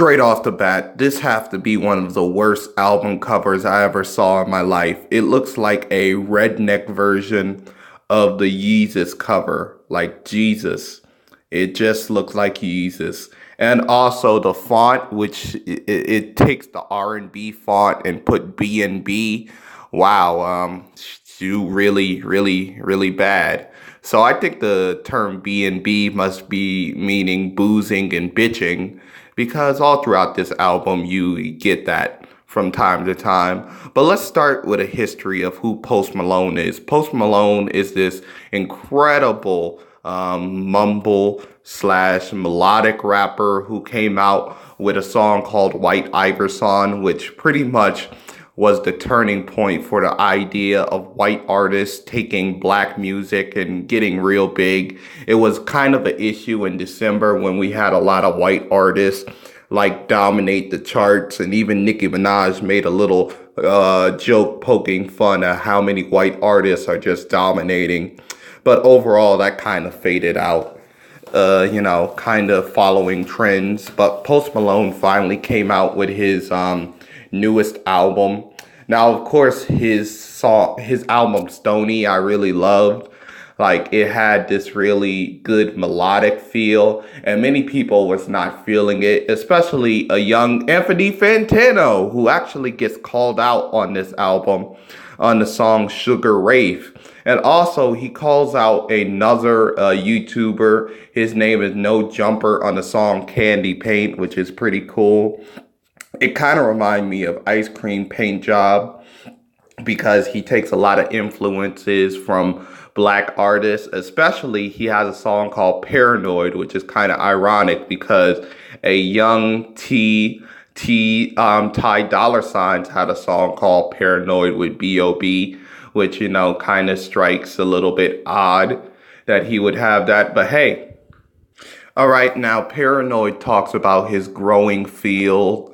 Straight off the bat, this have to be one of the worst album covers I ever saw in my life. It looks like a redneck version of the Yeezus cover, like Jesus. It just looks like Jesus. And also the font, which it takes the R&B font and put B and B. Wow, you really bad. So I think the term B and B must be meaning boozing and bitching because all throughout this album you get that from time to time. But let's start with a history of who Post Malone is. Post Malone is this incredible mumble slash melodic rapper who came out with a song called White Iverson, which pretty much was the turning point for the idea of white artists taking black music and getting real big. It was kind of an issue in December when we had a lot of white artists like dominate the charts, and even Nicki Minaj made a little joke poking fun at how many white artists are just dominating. But overall, that kind of faded out, kind of following trends. But Post Malone finally came out with his newest album. Now, of course, his album Stoney, I really loved. Like, it had this really good melodic feel, and many people was not feeling it, especially a young Anthony Fantano, who actually gets called out on this album on the song Sugar Wraith. And also, he calls out another YouTuber. His name is No Jumper on the song Candy Paint, which is pretty cool. It kind of reminds me of Ice Cream Paint Job because he takes a lot of influences from black artists. Especially, he has a song called Paranoid, which is kind of ironic because a young Ty Dolla Signs had a song called Paranoid with B.O.B., which, kind of strikes a little bit odd that he would have that. But hey, all right, now Paranoid talks about his growing feeling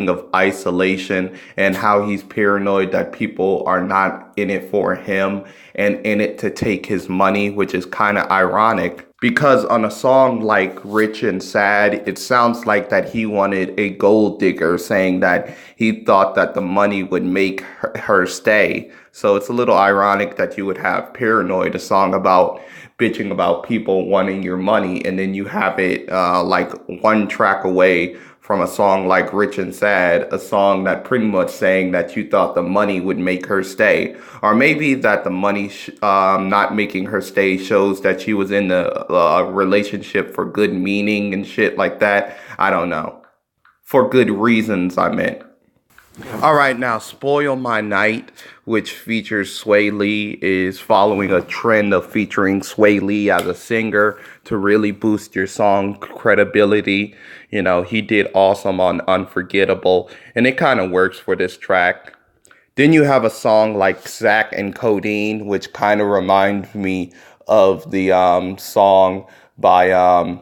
of isolation and how he's paranoid that people are not in it for him and in it to take his money, which is kind of ironic because on a song like Rich and Sad, it sounds like that he wanted a gold digger, saying that he thought that the money would make her stay. So it's a little ironic that you would have Paranoid, a song about bitching about people wanting your money, and then you have it like one track away from a song like Rich and Sad, a song that pretty much saying that you thought the money would make her stay. Or maybe that the money not making her stay shows that she was in the relationship for good meaning and shit like that. I don't know. For good reasons, I meant. All right, now Spoil My Night, which features Sway Lee, is following a trend of featuring Sway Lee as a singer to really boost your song credibility. He did awesome on Unforgettable, and it kind of works for this track. Then you have a song like Zack and Codeine, which kind of reminds me of the song by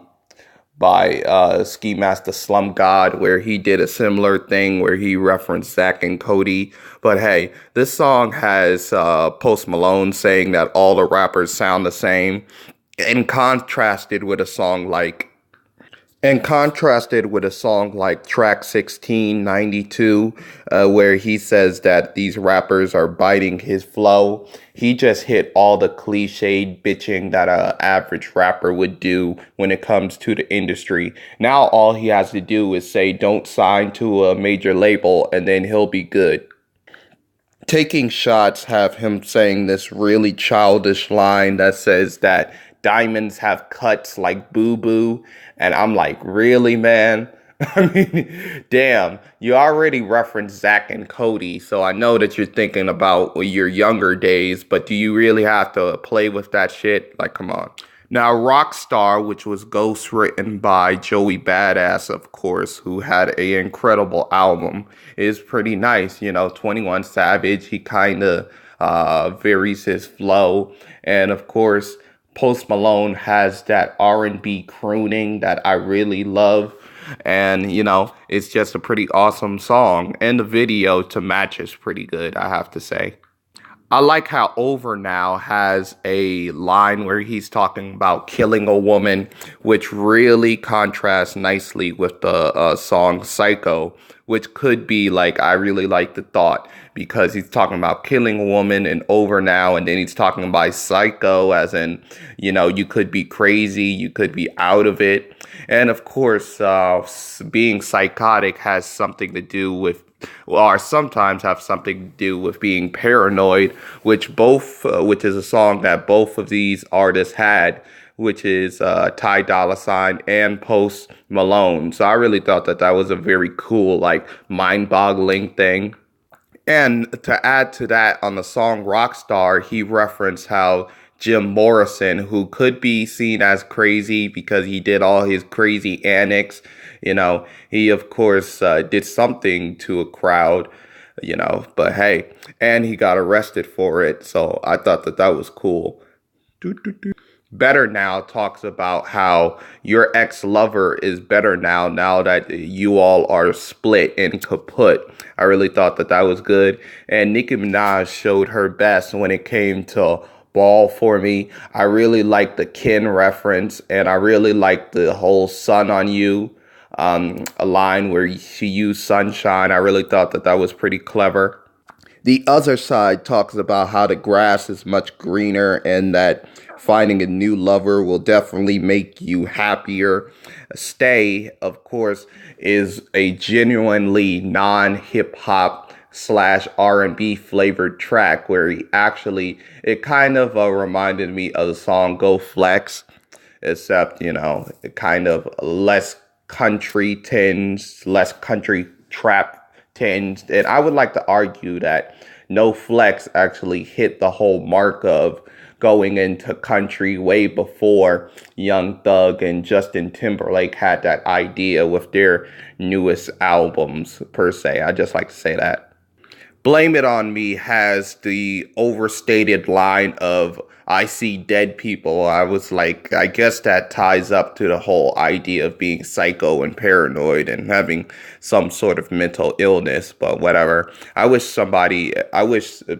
Ski Master Slum God, where he did a similar thing where he referenced Zack and Cody. But hey, this song has Post Malone saying that all the rappers sound the same, and contrasted with a song like Track 1692, where he says that these rappers are biting his flow. He just hit all the cliched bitching that an average rapper would do when it comes to the industry. Now all he has to do is say, don't sign to a major label, and then he'll be good. Taking Shots have him saying this really childish line that says that diamonds have cuts like boo-boo. And I'm like, really, man? I mean, damn, you already referenced Zack and Cody, so I know that you're thinking about your younger days, but do you really have to play with that shit? Like, come on. Now, Rockstar, which was ghostwritten by Joey Badass, of course, who had an incredible album, is pretty nice. 21 Savage, he kind of varies his flow. And, of course, Post Malone has that R&B crooning that I really love. And, it's just a pretty awesome song. And the video to match is pretty good, I have to say. I like how Over Now has a line where he's talking about killing a woman, which really contrasts nicely with the song Psycho, which could be like, I really like the thought because he's talking about killing a woman and Over Now, and then he's talking about psycho, as in, you could be crazy, you could be out of it. And of course, being psychotic has something to do with or sometimes have something to do with being paranoid, which is a song that both of these artists had, which is Ty Dolla Sign and Post Malone. So I really thought that that was a very cool, like, mind-boggling thing. And to add to that, on the song Rockstar, he referenced how Jim Morrison, who could be seen as crazy because he did all his crazy antics, he of course did something to a crowd, but hey, and he got arrested for it. So I thought that that was cool. Better Now talks about how your ex-lover is better now that you all are split and kaput. I really thought that that was good. And Nicki Minaj showed her best when it came to Ball for Me. I really like the Ken reference, and I really like the whole Sun on You, a line where she used sunshine. I really thought that that was pretty clever. The other side talks about how the grass is much greener and that finding a new lover will definitely make you happier. Stay, of course, is a genuinely non-hip hop slash R&B flavored track where he actually, it kind of reminded me of the song Go Flex, except, it kind of less country tinge, less country trap tinge. And I would like to argue that No Flex actually hit the whole mark of going into country way before Young Thug and Justin Timberlake had that idea with their newest albums, per se. I just like to say that. Blame It On Me has the overstated line of I see dead people. I was like, I guess that ties up to the whole idea of being psycho and paranoid and having some sort of mental illness, but whatever. I wish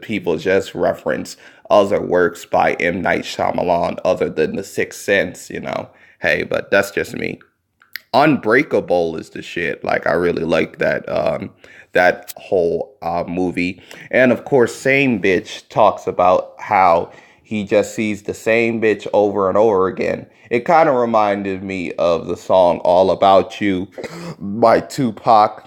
people just reference other works by M. Night Shyamalan other than The Sixth Sense, Hey, but that's just me. Unbreakable is the shit. Like, I really like that whole movie. And of course, Same Bitch talks about how he just sees the same bitch over and over again. It kind of reminded me of the song All About You by Tupac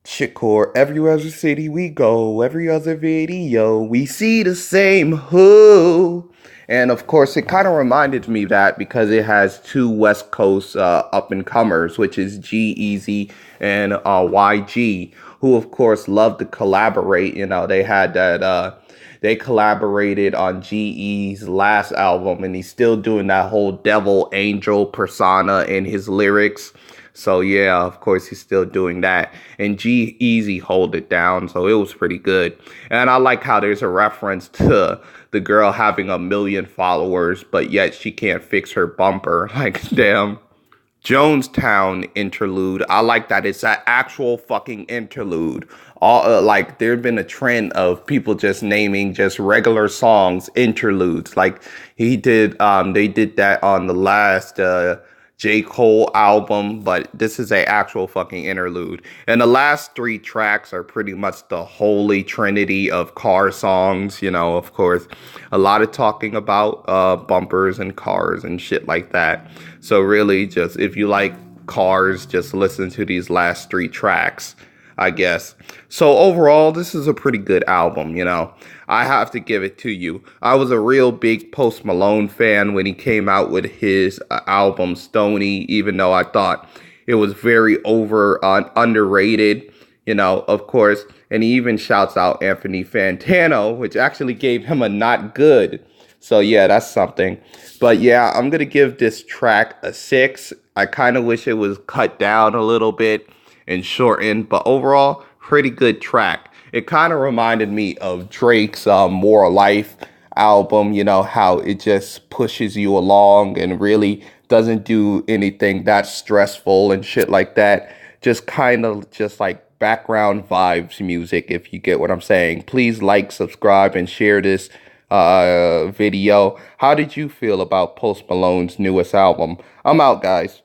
Shakur. Every other city we go, every other video, we see the same who. And of course, it kind of reminded me of that because it has two West Coast up and comers, which is G Easy and YG, who of course love to collaborate. They had that. They collaborated on GE's last album, and he's still doing that whole devil angel persona in his lyrics. So yeah, of course he's still doing that. And G Easy hold it down, so it was pretty good. And I like how there's a reference to the girl having 1 million followers, but yet she can't fix her bumper. Like, damn. Jonestown interlude. I like that it's an actual fucking interlude. All like there'd been a trend of people just naming just regular songs interludes. Like they did that on the last J. Cole album, but this is a actual fucking interlude. And the last three tracks are pretty much the holy trinity of car songs, of course. A lot of talking about bumpers and cars and shit like that. So really, just if you like cars, just listen to these last three tracks, I guess. So overall, this is a pretty good album, I have to give it to you. I was a real big Post Malone fan when he came out with his album Stoney, even though I thought it was very underrated, of course. And he even shouts out Anthony Fantano, which actually gave him a not good. So yeah, that's something. But yeah, I'm going to give this track a 6. I kind of wish it was cut down a little bit and shortened, but overall, pretty good track. It kind of reminded me of Drake's More Life album, how it just pushes you along and really doesn't do anything that stressful and shit like that. Just kind of just like background vibes music, if you get what I'm saying. Please like, subscribe, and share this video. How did you feel about Post Malone's newest album? I'm out, guys.